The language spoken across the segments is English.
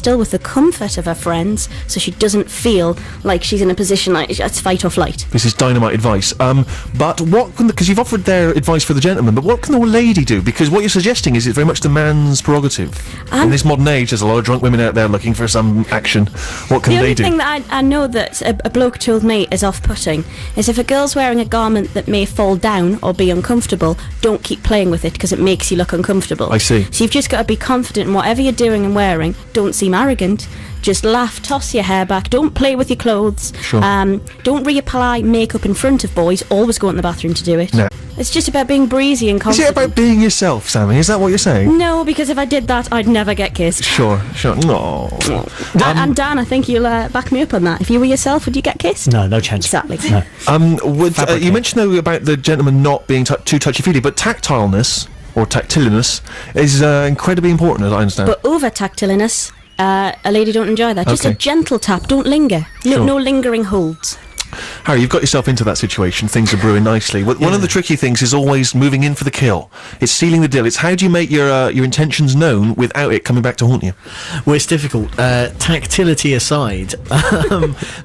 still with the comfort of her friends, so she doesn't feel like she's in a position like it's fight or flight. This is dynamite advice. But what can because you've offered their advice for the gentleman, but what can the lady do? Because what you're suggesting is it's very much the man's prerogative. In this modern age, there's a lot of drunk women out there looking for some action. What can they do? The only thing that I know that a bloke told me is off-putting is if a girl's wearing a garment that may fall down or be uncomfortable, don't keep playing with it because it makes you look uncomfortable. I see. So you've just got to be confident in whatever you're doing and wearing. Don't seem arrogant. Just laugh, toss your hair back, don't play with your clothes. Sure. Don't reapply makeup in front of boys, always go in the bathroom to do it. No. It's just about being breezy and confident. Is it about being yourself, Sammy? Is that what you're saying? No, because if I did that, I'd never get kissed. Sure. No. And Dan, I think you'll back me up on that. If you were yourself, would you get kissed? No chance. Exactly. No. You mentioned though about the gentleman not being too touchy-feely, but tactileness or tactiliness is incredibly important, as I understand. But over-tactiliness, a lady don't enjoy that. Just Okay. a gentle tap, don't linger. No lingering holds. Harry, you've got yourself into that situation. Things are brewing nicely. One of the tricky things is always moving in for the kill. It's sealing the deal. It's how do you make your intentions known without it coming back to haunt you? Well, it's difficult. Tactility aside,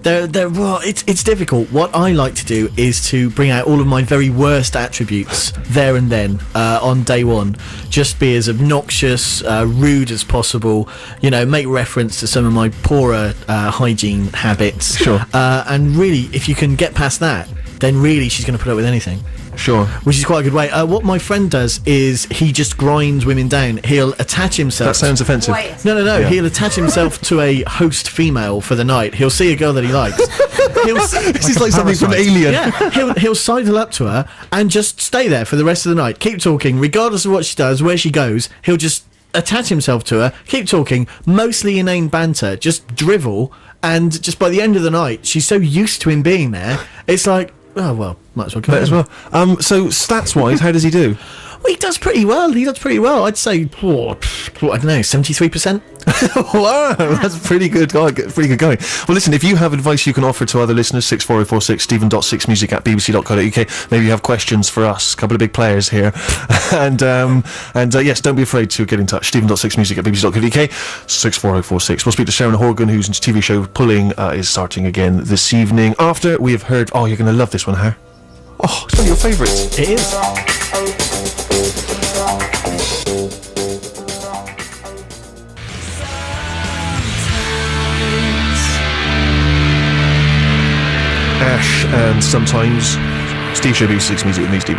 it's difficult. What I like to do is to bring out all of my very worst attributes there and then on day one. Just be as obnoxious, rude as possible. Make reference to some of my poorer hygiene habits. Sure. And really, if you can get past that, then really she's going to put up with anything. Sure. Which is quite a good way. What my friend does is he just grinds women down. He'll attach himself... That sounds offensive. No. Yeah. He'll attach himself to a host female for the night. He'll see a girl that he likes. This is like something from Alien. Yeah. He'll sidle up to her and just stay there for the rest of the night. Keep talking, regardless of what she does, where she goes. He'll just attach himself to her, keep talking, mostly inane banter, just drivel, and just by the end of the night, she's so used to him being there, it's like, oh, well, might as well come Might as well. So, stats-wise, how does he do? Well, he does pretty well. I'd say, I don't know, 73%. Wow, that's pretty good. Pretty good going. Well, listen, if you have advice you can offer to other listeners, 64046, stephen.sixmusic@bbc.co.uk. Maybe you have questions for us, a couple of big players here. and yes, don't be afraid to get in touch. stephen.sixmusic@bbc.co.uk, 64046. We'll speak to Sharon Horgan, whose TV show Pulling is starting again this evening. After we have heard, you're going to love this one, Har. Oh, it's one of your favourites. It is. Ash and sometimes Steve Show, BBC6 Music with me, Steve.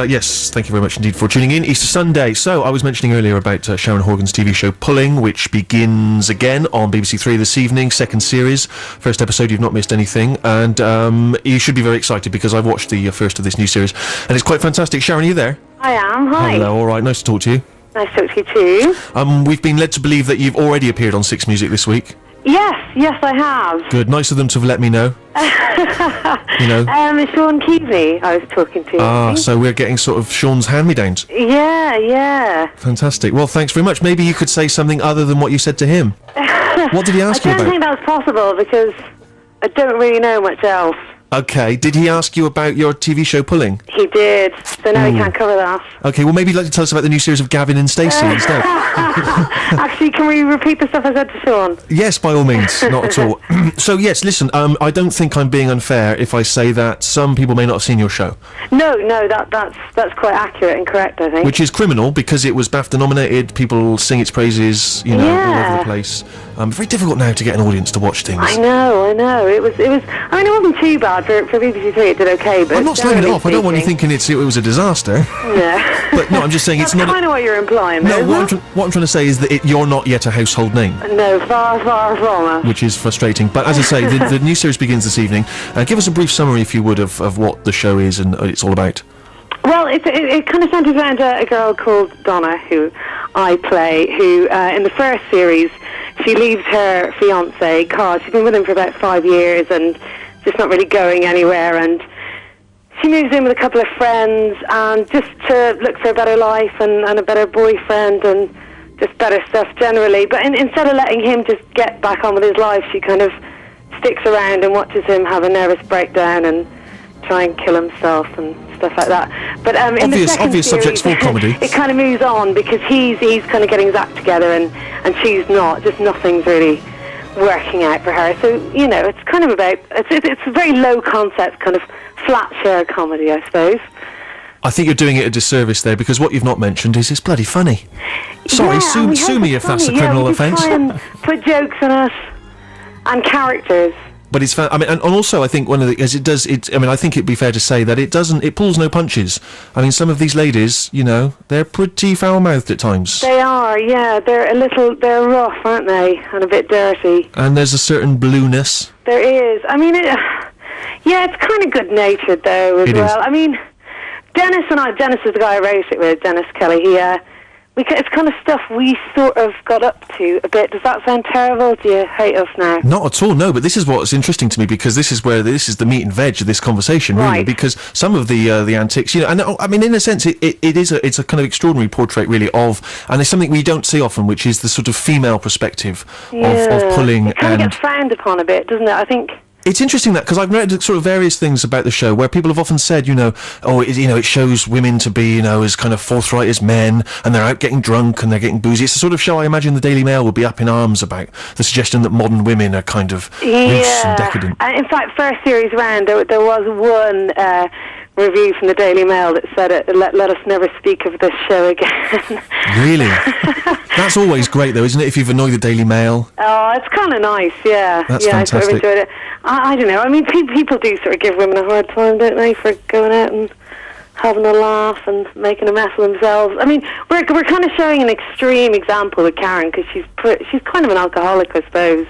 Yes, thank you very much indeed for tuning in. Easter Sunday. So I was mentioning earlier about Sharon Horgan's TV show Pulling, which begins again on BBC Three this evening, second series, first episode. You've not missed anything, and you should be very excited because I've watched the first of this new series, and it's quite fantastic. Sharon, are you there? I am. Hi. Hello. All right. Nice to talk to you. Nice to talk to you too. We've been led to believe that you've already appeared on Six Music this week. Yes, I have. Good. Nice of them to have let me know. Sean Keaveney I was talking to. So we're getting sort of Sean's hand-me-downs. Yeah. Fantastic. Well, thanks very much. Maybe you could say something other than what you said to him. What did he ask you I about? don't think that's possible because I don't really know much else. Okay. Did he ask you about your TV show Pulling? He did, so now he can't cover that. Okay, well, maybe you'd like to tell us about the new series of Gavin and Stacey instead. Actually, can we repeat the stuff I said to Sean? Yes, by all means, not at all. So, yes, listen, I don't think I'm being unfair if I say that some people may not have seen your show. No, that's quite accurate and correct, I think. Which is criminal, because it was BAFTA nominated, people sing its praises, all over the place. Very difficult now to get an audience to watch things. I know. It wasn't too bad for BBC Three. It did okay, but I'm not slagging it off. I don't want you thinking it was a disaster. Yeah. But no, I'm just saying it's not. That's kind of what you're implying. No, what I'm trying to say is that you're not yet a household name. No, far from it. Which is frustrating. But as I say, the new series begins this evening. Give us a brief summary, if you would, of what the show is and it's all about. Well, it kind of centres around a girl called Donna, who I play, who in the first series, she leaves her fiancé, Carl. She's been with him for about 5 years and just not really going anywhere, and she moves in with a couple of friends and just to look for a better life and a better boyfriend and just better stuff generally. But instead of letting him just get back on with his life, she kind of sticks around and watches him have a nervous breakdown and try and kill himself and stuff like that. But in the Obvious- second obvious series, subjects for comedy. it kind of moves on because he's kind of getting his act together and she's not. Just nothing's really working out for her. So it's kind of about it's a very low concept kind of flat share comedy, I suppose. I think you're doing it a disservice there, because what you've not mentioned is it's bloody funny. Sorry, Yeah, and we sue hope me it's if that's a funny. criminal we just offence. try and put jokes in it and characters. But it's I mean, and also I think one of the, as it does, I mean, I think it'd be fair to say that it pulls no punches. I mean, some of these ladies, they're pretty foul-mouthed at times. They are, yeah. They're rough, aren't they? And a bit dirty. And there's a certain blueness. There is. I mean, it's kind of good-natured though as It is. well. I mean, Dennis is the guy I wrote it with, Dennis Kelly. It's kind of stuff we sort of got up to a bit. Does that sound terrible? Do you hate us now? Not at all, no. But this is what's interesting to me, because this is the meat and veg of this conversation, really. Right. Because some of the antics, and I mean, in a sense, it's a kind of extraordinary portrait, really, and it's something we don't see often, which is the sort of female perspective of pulling It kind of and. gets frowned upon a bit, doesn't it? I think. It's interesting that, because I've read sort of various things about the show where people have often said, it shows women to be, as kind of forthright as men, and they're out getting drunk and they're getting boozy. It's the sort of show I imagine the Daily Mail would be up in arms about, the suggestion that modern women are kind of loose and decadent. In fact, first series round, there was one review from the Daily Mail that said, let us never speak of this show again. Really? That's always great, though, isn't it, if you've annoyed the Daily Mail? Oh, it's kind of nice, yeah. That's I sort of fantastic. enjoyed it. I don't know. I mean, people do sort of give women a hard time, don't they, for going out and having a laugh and making a mess of themselves. I mean, we're kind of showing an extreme example with Karen, because she's kind of an alcoholic, I suppose.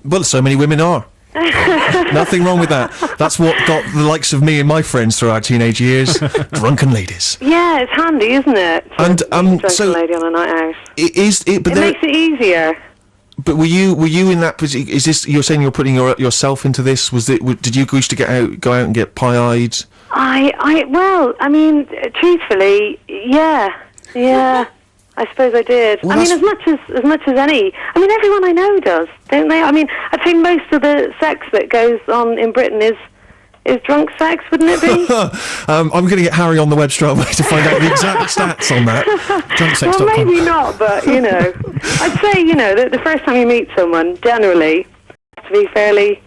Well, so many women are. Nothing wrong with that. That's what got the likes of me and my friends through our teenage years. Drunken ladies. Yeah, it's handy, isn't it? To And, be a drunken so- lady on a night out. But It makes it easier. But were you in that position? Is this, you're saying you're putting yourself into this? Did you wish to go out and get pie-eyed? Well, I mean, truthfully, yeah. I suppose I did. Well, I mean, as much as any. I mean, everyone I know does, don't they? I mean, I think most of the sex that goes on in Britain is drunk sex, wouldn't it be? I'm going to get Harry on the web straight away to find out the exact stats on that. Drunksex.com. Well, maybe not, but I'd say the first time you meet someone, generally, you have to be fairly.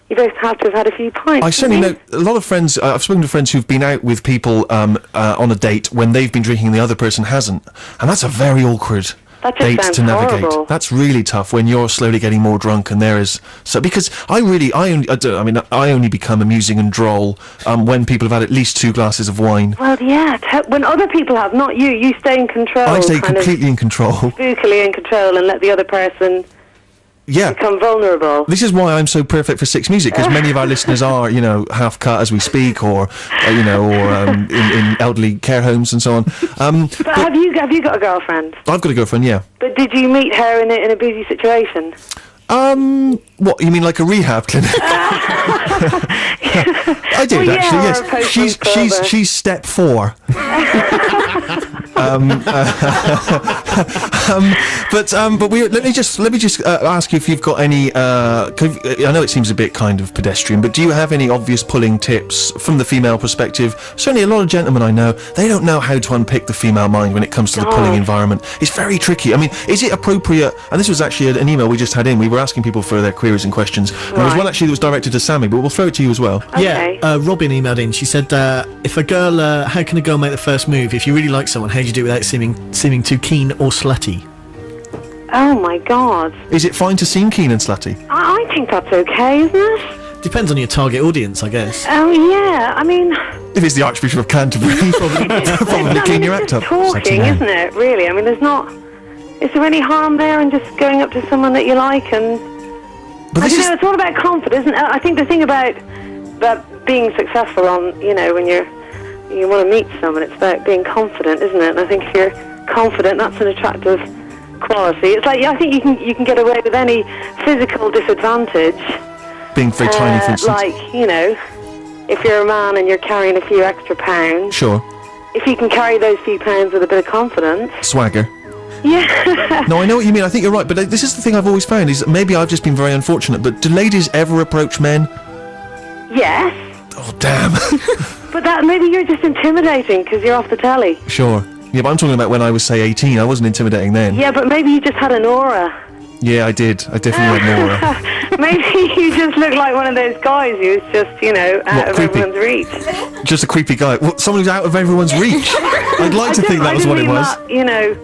You both have to have had a few pints. I certainly know a lot of friends. I've spoken to friends who've been out with people on a date when they've been drinking and the other person hasn't, and that's a very awkward That just date sounds to navigate. horrible. That's really tough when you're slowly getting more drunk and there is because I only become amusing and droll when people have had at least 2 glasses of wine. Well, yeah. When other people have, not you. You stay in control. I stay kind of completely in control. spookily in control, and let the other person Yeah. become vulnerable. This is why I'm so perfect for Six Music, because many of our listeners are, half cut as we speak, or in elderly care homes and so on. But have you got a girlfriend? I've got a girlfriend, yeah. But did you meet her in a boozy situation? What, you mean like a rehab clinic? I did, Well, yeah, actually, or yes. a postman She's step 4. But let me just ask you if you've got any. I know it seems a bit kind of pedestrian, but do you have any obvious pulling tips from the female perspective? Certainly, a lot of gentlemen I know, they don't know how to unpick the female mind when it comes to the pulling environment. It's very tricky. I mean, is it appropriate? And this was actually an email we just had in. We were asking people for their queries and questions. And there was one actually that was directed to Sammy, but we'll throw it to you as well. Okay. Yeah, Robin emailed in. She said, if a girl, how can a girl make the first move? If you really like someone, how do you do it without seeming too keen or slutty? Oh my God. Is it fine to seem keen and slutty? I think that's okay, isn't it? Depends on your target audience, I guess. Oh yeah. I mean, If it's the Archbishop of Canterbury, probably keen your act up. it's talking, isn't it? Really. I mean, is there any harm there in just going up to someone that you like and? But I this don't is know. It's all about confidence, isn't it? I think the thing about being successful when you want to meet someone, it's about being confident, isn't it? And I think if you're confident, that's an attractive quality. It's like I think you can get away with any physical disadvantage. being very tiny, for instance. Like if you're a man and you're carrying a few extra pounds, Sure. if you can carry those few pounds with a bit of confidence, Swagger. yeah. No, I know what you mean. I think you're right, but this is the thing I've always found is that maybe I've just been very unfortunate. But do ladies ever approach men? Yes. Oh damn! But that maybe you're just intimidating because you're off the telly. Sure. Yeah, but I'm talking about when I was, say, 18. I wasn't intimidating then. Yeah, but maybe you just had an aura. Yeah, I did. I definitely had an aura. Maybe you just look like one of those guys who's just, you know, out of creepy? everyone's reach. Just a creepy guy. Well, someone who's out of everyone's reach. I'd like to think that was what it was. That, you know,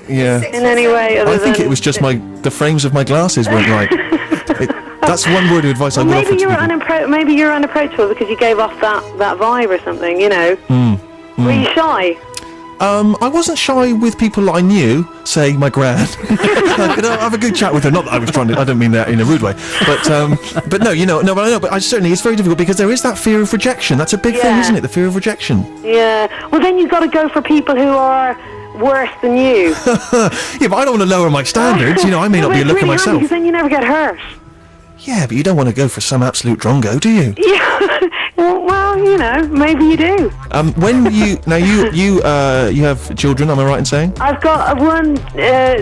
Yeah. in any way other I think than- it was just the frames of my glasses weren't right. That's one word of advice I would offer to people. Maybe you're unapproachable because you gave off that vibe or something, you know. Were you shy? I wasn't shy with people I knew, say my gran. I could have a good chat with her. Not that I was trying to. I don't mean that in a rude way. But no, you know, no, but I know. But certainly, it's very difficult because there is that fear of rejection. That's a big thing, Yeah. isn't it? The fear of rejection. Yeah. Well, then you've got to go for people who are worse than you. Yeah, but I don't want to lower my standards. You know, I may not be a But it's looker really handy myself. because then you never get hurt. Yeah, but you don't want to go for some absolute drongo, do you? Yeah. Well, you know, maybe you do. When you now you have children, am I right in saying? I've got one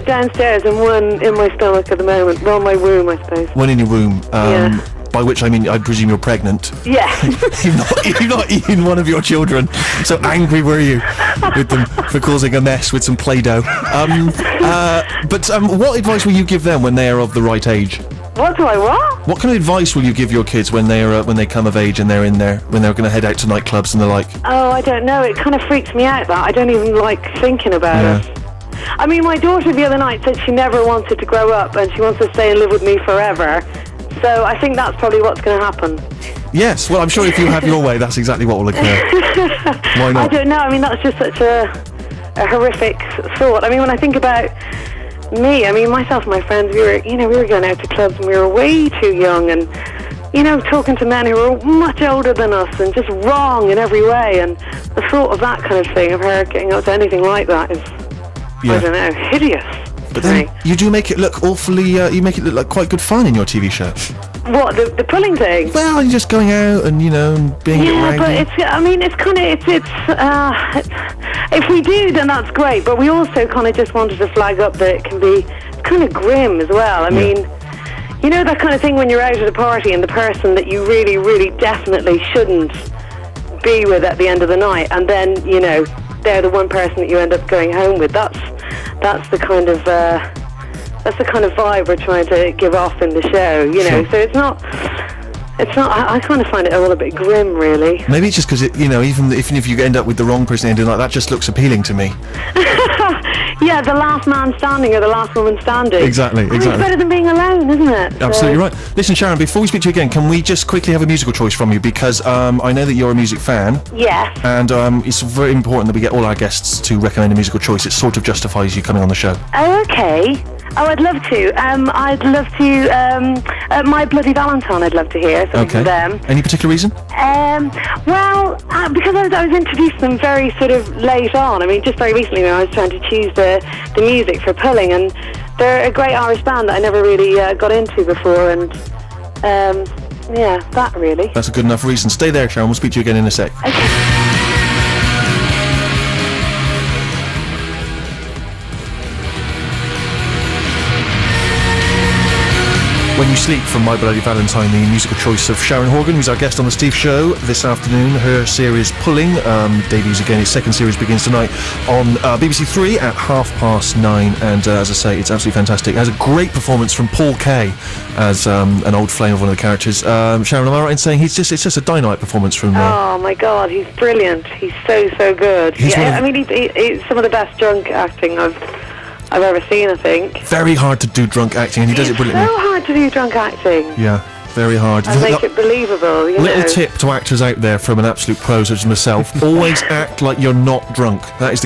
downstairs and one in my stomach at the moment. Well, my womb, I suppose. One in your womb. Yeah. By which I mean, I presume you're pregnant. Yeah. You've not eaten one of your children. So angry were you with them for causing a mess with some Play-Doh. But what advice will you give them when they are of the right age? What? What kind of advice will you give your kids when they come of age and they're in there, when they're going to head out to nightclubs and the like? Oh, I don't know. It kind of freaks me out, that. I don't even like thinking about it. I mean, my daughter the other night said she never wanted to grow up and she wants to stay and live with me forever. So I think that's probably what's going to happen. Yes, well, I'm sure if you have your way, that's exactly what will occur. Why I not? don't know. I mean, that's just such a horrific thought. I mean, when I think about me, I mean, myself and my friends, we were going out to clubs and we were way too young and, you know, talking to men who were much older than us and just wrong in every way. And the thought of that kind of thing, of her getting up to anything like that is, I don't know, hideous. But then you do make it look awfully, you make it look like quite good fun in your TV show. What, the pulling thing? Well, you're just going out and, you know, and being a bit Yeah, but rowdy. it's kind of, if we do, then that's great, but we also kind of just wanted to flag up that it can be kind of grim as well. I mean, you know that kind of thing when you're out at a party and the person that you really, really definitely shouldn't be with at the end of the night, and then, you know, they're the one person that you end up going home with. That's the kind of vibe we're trying to give off in the show, you know. So it's not. I kind of find it all a bit grim, really. Maybe it's just because, you know, even if you end up with the wrong person ending like that, just looks appealing to me. Yeah, the last man standing or the last woman standing. Exactly. I mean, it's better than being alone, isn't it? Absolutely right. Listen, Sharon, before we speak to you again, can we just quickly have a musical choice from you? Because I know that you're a music fan. Yes. And it's very important that we get all our guests to recommend a musical choice. It sort of justifies you coming on the show. Oh, okay. Oh, I'd love to. I'd love to. My Bloody Valentine. I'd love to hear something from them. Any particular reason? Well, because I was introduced to them very sort of late on. I mean, just very recently when I was trying to choose the music for pulling, and they're a great Irish band that I never really got into before, and yeah, that really. That's a good enough reason. Stay there, Sharon. We'll speak to you again in a sec. Okay. When You Sleep from My Bloody Valentine, the musical choice of Sharon Horgan, who's our guest on the Steve Show this afternoon. Her series Pulling debuts again. Its second series begins tonight on BBC Three at 9:30. And as I say, it's absolutely fantastic. It has a great performance from Paul Kay as an old flame of one of the characters. Sharon, am I right in saying it's just a dynamite performance from? Oh my God, he's brilliant. He's so good. I mean, he's some of the best drunk acting I've ever seen, I think. Very hard to do drunk acting, and he does it brilliantly. So hard to do drunk acting. Yeah, very hard. And make it believable, you Little know. tip to actors out there from an absolute pro such as myself: always act like you're not drunk. That is the